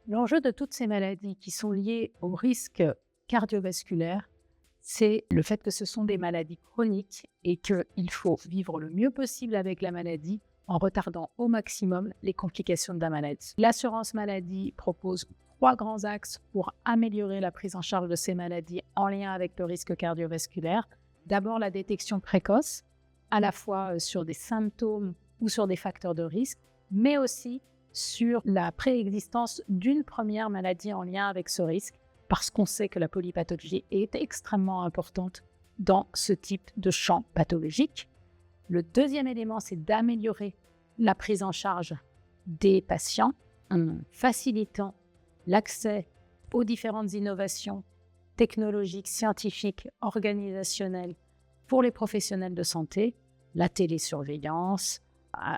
L'enjeu de toutes ces maladies qui sont liées au risque cardiovasculaire, c'est le fait que ce sont des maladies chroniques et qu'il faut vivre le mieux possible avec la maladie en retardant au maximum les complications de la maladie. L'assurance maladie propose 3 grands axes pour améliorer la prise en charge de ces maladies en lien avec le risque cardiovasculaire. D'abord, la détection précoce, à la fois sur des symptômes ou sur des facteurs de risque, mais aussi sur la préexistence d'une première maladie en lien avec ce risque, parce qu'on sait que la polypathologie est extrêmement importante dans ce type de champ pathologique. Le deuxième élément, c'est d'améliorer la prise en charge des patients en facilitant l'accès aux différentes innovations technologiques, scientifiques, organisationnelles pour les professionnels de santé, la télésurveillance,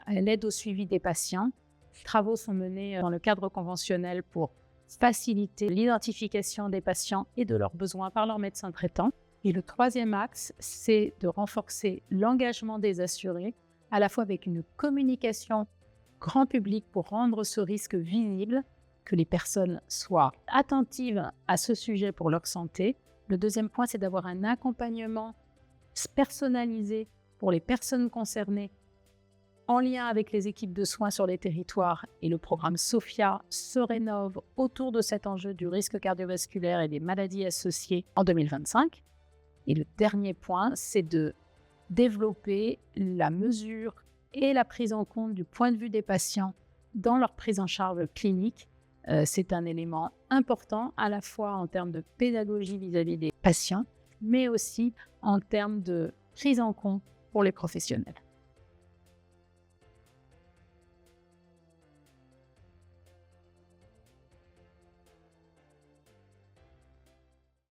l'aide au suivi des patients. Les travaux sont menés dans le cadre conventionnel pour faciliter l'identification des patients et de leurs besoins par leur médecin traitant. Et le troisième axe, c'est de renforcer l'engagement des assurés, à la fois avec une communication grand public pour rendre ce risque visible, que les personnes soient attentives à ce sujet pour leur santé. Le deuxième point, c'est d'avoir un accompagnement personnalisé pour les personnes concernées en lien avec les équipes de soins sur les territoires, et le programme SOPHIA se rénove autour de cet enjeu du risque cardiovasculaire et des maladies associées en 2025. Et le dernier point, c'est de développer la mesure et la prise en compte du point de vue des patients dans leur prise en charge clinique. C'est un élément important à la fois en termes de pédagogie vis-à-vis des patients, mais aussi en termes de prise en compte pour les professionnels.